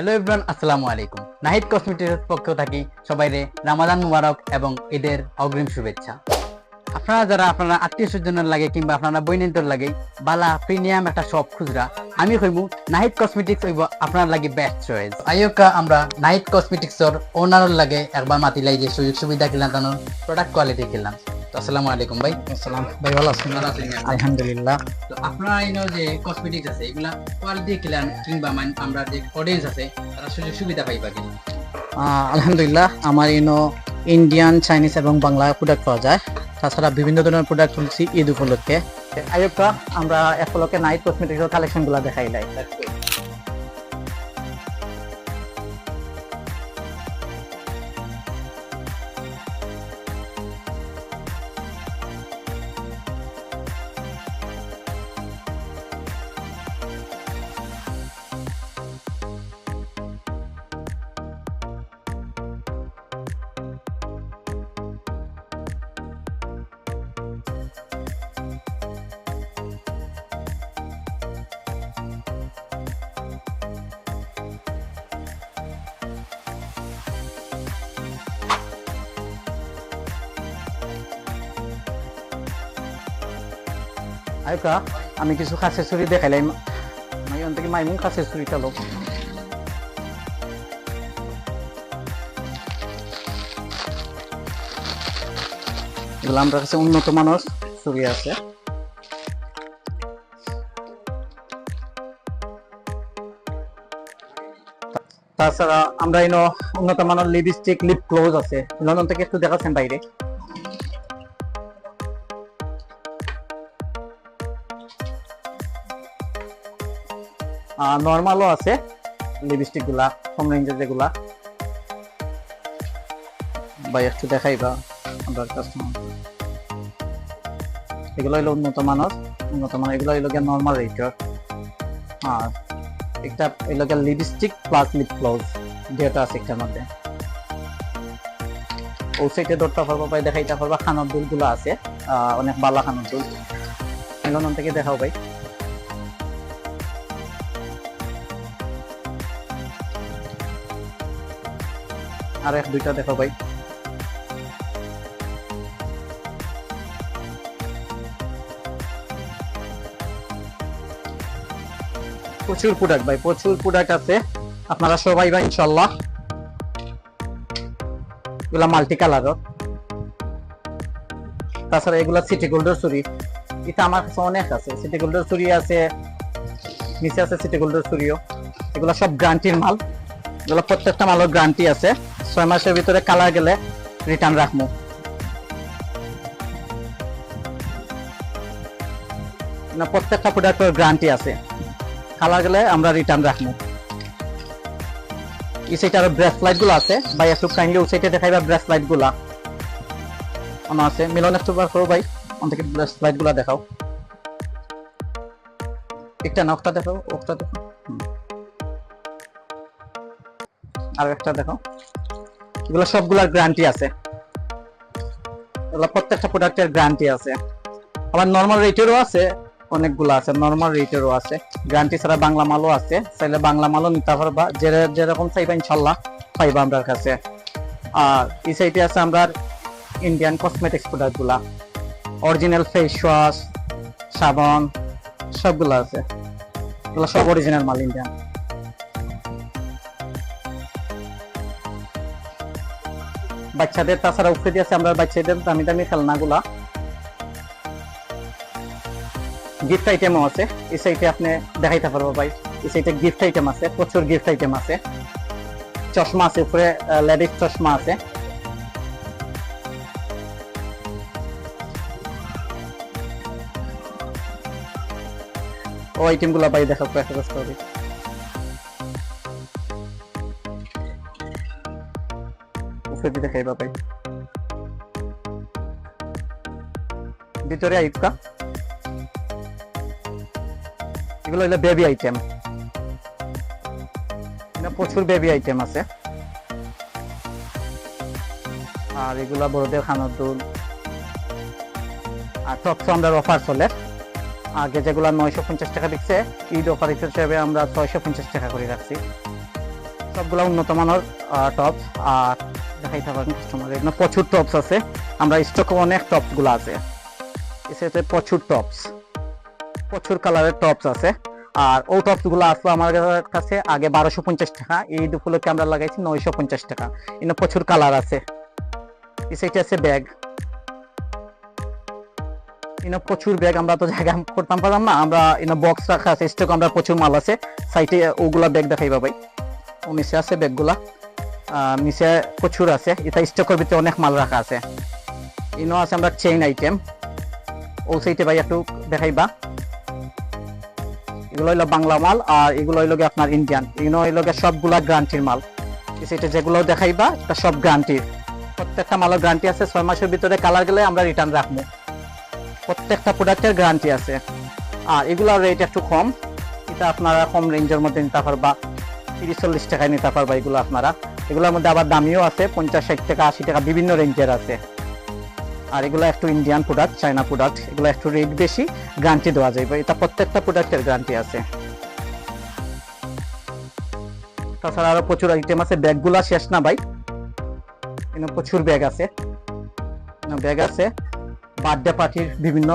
Hello everyone, আসসালামু আলাইকুম। নাহিদ কসমেটিক্সের পক্ষ থেকে সবাইরে রামাদান মুবারক এবং ঈদের অগ্রিম শুভেচ্ছা। আপনারা যারা আপনারা আত্মীয় স্বজনের লাগে কিংবা আপনারা বইনেন্তর লাগে বালা প্রিমিয়াম একটা শপ খুচরা, আমি কইমু নাহিদ কসমেটিক্স হইব আপনার লাগে বেস্ট চয়েস। আইয়কা আমরা নাহিদ কসমেটিক্সর ওনারর লাগে একবার মাতিলাই যে সুযোগ সুবিধা কিলাম তানোর প্রোডাক্ট কোয়ালিটি কিলাম। তো আসসালামু আলাইকুম ভাই। আসসালাম ভাই, ভালো আছেন? আলহামদুলিল্লাহ। তো আপনারা ইনো যে কসমেটিক্স আছে এগুলা কোয়ালিটি কিলাম কিংবা আমরা যে অডিয়েন্স আছে তারা সুযোগ সুবিধা পাইবা কিনা? আলহামদুলিল্লাহ, আমার ইনো ইন্ডিয়ান, চাইনিজ এবং বাংলা প্রোডাক্ট পাওয়া যায়। তাছাড়া বিভিন্ন ধরনের প্রোডাক্ট খুলছি ঈদ উপলক্ষে। আয়োগটা আমরা এক পলকে নাইট কসমেটিক্সের কালেকশনগুলো দেখাইলাই। আয়োগটা আমি কিছু খাসের ছুরি দেখাইলাই, মাইন থেকে মাইমুন খাসের ছুরি চালো। এগুলো আমার কাছে উন্নত মানের ছুরি আছে। তাছাড়া আমরা ইনো উন্নত মানের লিপস্টিক, লিপ গ্লোজ আছে। লন্ডন থেকে একটু দেখাচ্ছেন বাইরে। নর্মালও আছে লিপস্টিক গুলা, কম রেঞ্জের যেগুলা। ভাই একটু দেখাইবা আমরা কাস্টমার। এগুলো হলো উন্নত মানের, এগুলো হলো গিয়ে নর্মাল রেটের। আর একটা এগুলো গিয়ে লিপস্টিক প্লাস লিপ গ্লোজ দুটো আছে একটার মধ্যে। ও সাইডে ধরতে পারবো, ভাই দেখাইতে পারবা। খানার দুল গুলো আছে, অনেক বালা খানার দুল। লন্ডন থেকে দেখাও ভাই। আর এক দুইটা দেখো ভাই। প্রচুর প্রোডাক্ট ভাই, প্রচুর প্রোডাক্ট আছে। আপনারা সবাই ভাই ইনশাল্লাহ। এগুলা মাল্টি কালার। তাছাড়া এগুলা সিটি গোল্ডের চুরি, এটা আমার কাছে অনেক আছে। সিটি গোল্ডের চুরি আছে, নিচে আছে সিটি গোল্ডের চুরিও। এগুলা সব গ্যারান্টির মাল। এগুলো প্রত্যেকটা মালের গ্যারান্টি আছে। 6 মাসের ভিতরে কালার গেলে রিটার্ন রাখবো। না, প্রত্যেকটা প্রোডাক্টের গ্যারান্টি আছে, কালার গেলে আমরা রিটার্ন রাখবো। এই সাইডে আরো ব্রেসলাইট গুলো আছে ভাই, একটু কাইন্ডলি ওই সাইডে দেখাইবা ব্রেসলাইট গুলা আমার আছে। মিলন একটু বার করো ভাই, ওখান থেকে ব্রেসলাইট গুলা দেখাও। একটা না ওটা দেখাও, ওটা দেখো। আর একটা দেখো। এগুলো সবগুলোর গ্যারান্টি আছে। এগুলো প্রত্যেকটা প্রোডাক্টের গ্যারান্টি আছে। আবার নরমাল রেটেরও আছে, অনেকগুলো আছে নরমাল রেটেরও আছে। গ্যারান্টি ছাড়া বাংলা মালও আছে, চাইলে বাংলা মালও নিতে পারবা। যেরকম চাইবা ইনশাল্লাহ পাইবা আমার কাছে। আর এই সাইডে আছে আমরা ইন্ডিয়ান কসমেটিক্স প্রোডাক্ট গুলা, অরিজিনাল ফেস ওয়াশ, সাবান সবগুলো আছে। এগুলো সব অরিজিনাল মাল, ইন্ডিয়ান। বাচ্চাদের তাছাড়া উপরে দিয়ে আছে আমরা বাচ্চাদের দামি দামি খেলনাগুলা, গিফট আইটেমও আছে। এই সাইডে আপনি দেখাইতে পারবো ভাই। এই সাইডে গিফট আইটেম আছে, প্রচুর গিফট আইটেম আছে। চশমা আছে উপরে, লেডিস চশমা আছে। ও আইটেম গুলা ভাই দেখাবো একটা কষ্ট হবে। উপরে দেখাইবা ভাই। ভিতরে আইপকা এগুলো হলো বেবি আইটেম। প্রচুর বেবি আইটেম আছে। আর এগুলা বড়দের খানার দুল। আর টপ আমরা অফার চলে। আগে যেগুলা 950 টাকা দিচ্ছে, ঈদ অফার হিসেবে আমরা 650 টাকা করে রাখছি। সবগুলা উন্নত মানের টপস। আর দেখাইতে পারেন কাস্টমার, এখানে প্রচুর টপস আছে, আমরা স্টকে অনেক টপস গুলো আছে, এসে প্রচুর টপস, প্রচুর কালারের টপস আছে। আর ও টপস গুলো আসলো আমার কাছে আগে 1250 টাকা, এই উপলক্ষে আমরা লাগাইছি 950 টাকা। এখানে প্রচুর কালার আছে। এটা আছে ব্যাগ, এখানে প্রচুর ব্যাগ, আমরা তো জায়গা করতাম পারলাম না, আমরা এখানে বক্স রাখা আছে স্টক, আমরা প্রচুর মাল আছে সাইটে, ওগুলা ব্যাগ দেখাইবা ভাই। ও নিচে আছে ব্যাগগুলা, নিচে প্রচুর আছে, এটা স্টকের ভিতরে অনেক মাল রাখা আছে। ইনো আছে আমরা চেইন আইটেম, ও সাইটে ভাই একটু দেখাইবা। এগুলো হইলো বাংলা মাল, আর এগুলো হইলো আপনার ইন্ডিয়ান, এগুলো হইলো সবগুলা গ্যারান্টির মাল। সেটা যেগুলো দেখাইবা এটা সব গ্যারান্টির, প্রত্যেকটা মালের গ্যারান্টি আছে। 6 মাসের ভিতরে কালার গেলে আমরা রিটার্ন রাখবো, প্রত্যেকটা প্রোডাক্টের গ্যারান্টি আছে। আর এগুলোর রেট একটু কম, এটা আপনারা কম রেঞ্জের মধ্যে নিতে পারবা, 30-40 টাকায় নিতে পারবা এগুলো আপনারা। এগুলোর মধ্যে আবার দামিও আছে, 50-60 টাকা 80 টাকা বিভিন্ন রেঞ্জের আছে। আর এগুলো একটু ইন্ডিয়ান প্রোডাক্ট, চায়না প্রোডাক্ট, এগুলো একটু রেট বেশি, গ্যারান্টি দেওয়া যাবে, এটা প্রত্যেকটা প্রোডাক্টের গ্যারান্টি আছে। তাছাড়া আরো প্রচুর আইটেম আছে, ব্যাগগুলা শেষ না ভাই, এখানে প্রচুর ব্যাগ আছে, ব্যাগ আছে, বার্থডে পার্টির বিভিন্ন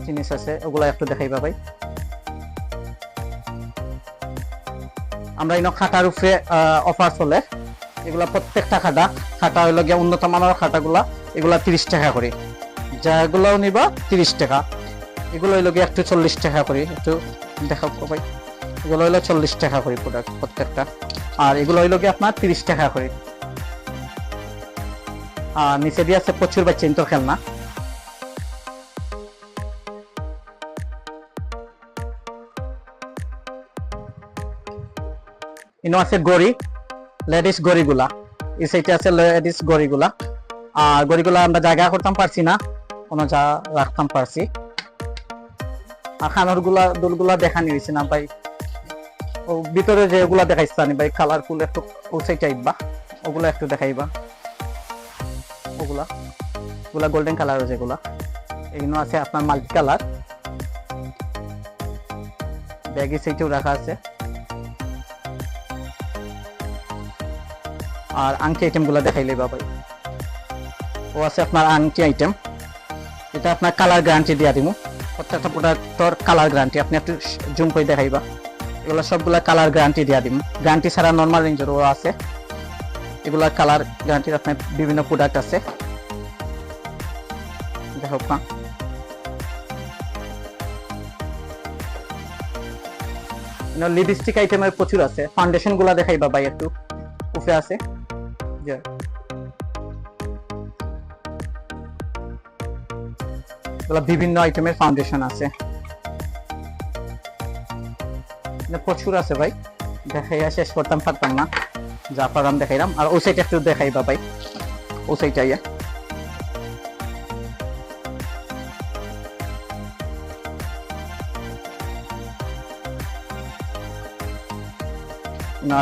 জিনিস আছে, ওগুলো একটু দেখাইবা ভাই। আমরা এনে খাটার উপরে অফার চলে, এগুলা প্রত্যেকটা খাটা হইলো গিয়ে উন্নত মানের খাটাগুলা, এগুলা 30 টাকা করে, যেগুলো নিবা 30 টাকা। এগুলো হইলো গিয়ে একটু 40 টাকা করে, একটু দেখাবো ভাই। এগুলো হইলো 40 টাকা করে প্রোডাক্ট প্রত্যেকটা, আর এগুলো হইলো গিয়ে আপনার 30 টাকা করে। আর নিচে দিয়ে আছে প্রচুর বাচ্চা ইন্তর খেলনা, ইনো আছে গড়ি, লেডিস গড়িগুলা, এই সাইডে আছে লেডিস গড়িগুলা। আর গড়িগুলা আমরা জায়গা করতাম পারছি না, কোনো যা রাখতাম পারছি। আর খানোর গুলা দুলগুলা দেখা নিয়েছি না ভাই, ও ভিতরে যেগুলা দেখাইছি ভাই কালারফুল, একটু ও সাইড আইবা, ওগুলা একটু দেখাইবা। ওগুলা গোল্ডেন কালার যেগুলা, এগুলো আছে আপনার মাল্টি কালার, ব্যাগি সাইডেও রাখা আছে। আর আংটি আইটেম গুলা দেখাইলে ভাই, ও আছে আপনার আংটি আইটেম, এটা আপনার কালার গ্যারান্টি দিয়া দিব, প্রত্যেকটা প্রোডাক্টর কালার গ্যারান্টি, আপনি একটু জুম করে দেখাইবা। এগুলো সবগুলা কালার গ্যারান্টি দিয়া দিব, গ্যারান্টি ছাড়া নর্মাল রেঞ্জেরও আছে, এগুলা কালার গ্যারান্টির আপনার বিভিন্ন প্রোডাক্ট আছে, দেখো না। লিপস্টিক আইটেমের প্রচুর আছে, ফাউন্ডেশন গুলা দেখাইবা ভাই, একটু উপরে আছে, বিভিন্ন আইটেমের ফাউন্ডেশন আছে, প্রচুর আছে ভাই, দেখাইয়া শেষ করতাম পারতাম না, যা পারলাম দেখাইলাম। আর ওই সাইড একটু দেখাইবা ভাই, ও সাইড আইয়া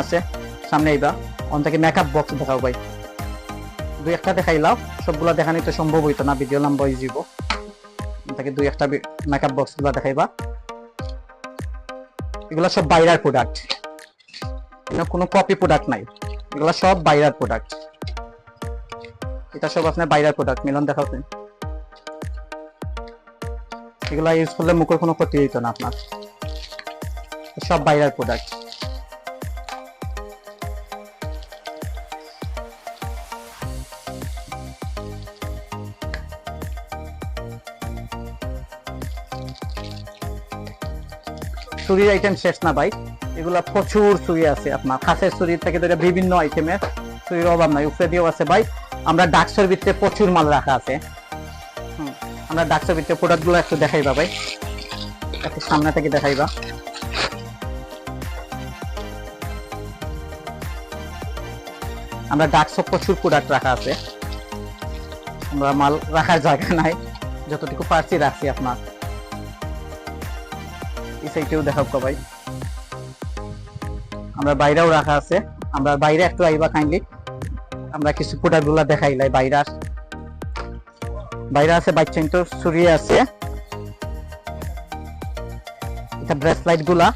আছে, সামনে আইবা, অন থেকে মেকআপ বক্স দেখাও ভাই, দুই একটা দেখাইলাও, সবগুলা দেখানি তো সম্ভব হইতো না, ভিডিও লম্বা হয়ে যাব, তাকে দুই একটা মেকআপ বক্স গুলা দেখাইবা। এগুলা সব বাইরের প্রোডাক্ট, কোনো কপি প্রোডাক্ট নাই, এগুলা সব বাইরের প্রোডাক্ট, এটা সব আপনার বাইরের প্রোডাক্ট। মিলন দেখাও, এগুলা ইউজ করলে মুখের কোনো ক্ষতি হইতো না আপনার, সব বাইরের প্রোডাক্ট। চুরির আইটেম শেষ না ভাই, এগুলা প্রচুর চুরি আছে, আপনার খাসের চুরির থেকে ধরে বিভিন্ন আইটেমের চুরির অভাব নাই, উপরে দিয়েও আছে ভাই। আমরা ডাক্সের ভিতরে প্রচুর মাল রাখা আছে, আমরা ডাক্সের ভিতরে প্রোডাক্ট গুলো একটু দেখাইবা ভাই, একটু সামনে থেকে দেখাইবা। আমরা ডাক্সে প্রচুর প্রোডাক্ট রাখা আছে, আমরা মাল রাখার জায়গা নাই, যতটুকু পারছি রাখছি আপনার। এই সাইডেও দেখাবো ভাই, আমরা বাইরেও রাখা আছে, আমরা বাইরে একটু আইবা কাইন্ডলি, আমরা কিছু প্রোডাক্ট গুলা দেখাইলাই। বাইরে আছে বাচ্চা ইন্টোর চুরি আছে, এটা ব্রেসলাইট গুলা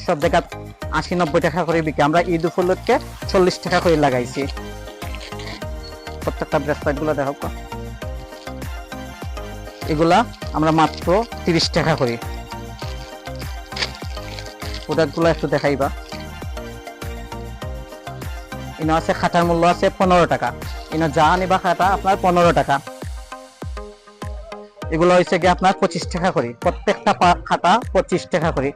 সব জায়গা 80-90 টাকা করে বিক্রি। আমরা ঈদ উপলক্ষে 40 টাকা করে লাগাইছি। প্রত্যেকটা ব্রেসলেট গুলো দেখো তো। এগুলা আমরা মাত্র 30 টাকা করি। প্রোডাক্ট গুলো একটু দেখাইবা। ইনো আছে খাতার মূল্য আছে 15 টাকা। ইনো যা নিবা খাতা আপনার 15 টাকা। এগুলো হচ্ছে কি আপনার 25 টাকা করি। প্রত্যেকটা খাতা 25 টাকা করি।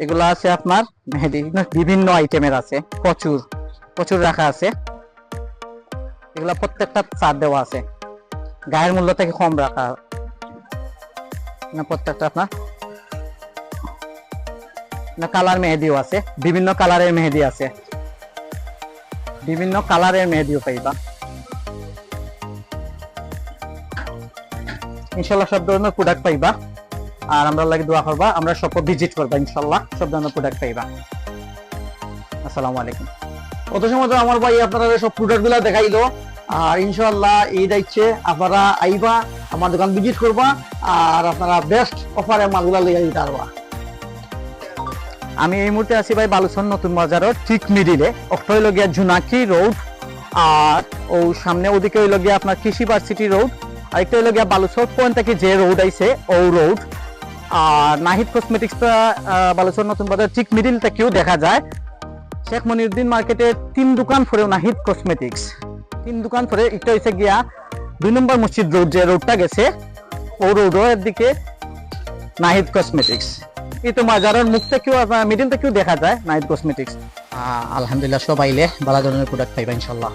এগুলো আছে আপনার মেহেদি, বিভিন্ন আইটেমের আছে, প্রচুর প্রচুর রাখা আছে। এগুলা প্রত্যেকটা চার দেওয়া আছে, গায়ের মূল্য থেকে কম রাখা। প্রত্যেকটা আপনার কালার মেহেদিও আছে, বিভিন্ন কালারের মেহেদি আছে, বিভিন্ন কালারের মেহেদিও পাইবা। ইনশাল্লাহ সব ধরনের প্রোডাক্ট পাইবা। আর আমরা লাগে দোয়া করবা, আমরা সব ভিজিট করবা, ইনশাল্লাহ সব ধরনের প্রোডাক্ট পাইবা। আসসালামু আলাইকুম। অত সময় তো আমার ভাই আপনারা সব প্রোডাক্ট গুলা দেখাইলো। আর ইনশাআল্লাহ এই দায়িত্বে আপনারা আইবা, আমার দোকান ভিজিট করবা, আর আপনারা বেস্ট অফারে মালগুলা লইয়া দিতে পারবা। আমি এই মুহূর্তে আছি ভাই বালুচর নতুন বাজারের ঠিক মিডিলে। একটা হইল গিয়া জুনাকি রোড, আর ও সামনে ওদিকে হইল গিয়া আপনার কৃষি ভার্সিটি রোড, আরেকটা হইল গিয়া বালুচর পয়েন্ট থেকে যে রোড আইছে ও রোড। আর নাহিদ কসমেটিক্সটা বালুচর নতুন বাজার ঠিক মিডিল থেকেও দেখা যায়। শেখ মনিরুদ্দিন মার্কেটে 3 দোকান পরেও নাহিদ কসমেটিক্স, 3 দোকান পরে একটা হইছে গিয়া 2 নম্বর মসজিদ রোড, যে রোডটা গেছে ও রোডের দিকে নাহিদ কসমেটিক্স। এই তো বাজারের মুখ থেকেও মিডিল থেকেও দেখা যায় নাহিদ কসমেটিক্স। আলহামদুলিল্লাহ সব আইলে ভালো ধরনের প্রোডাক্ট পাইবা ইনশাল্লাহ।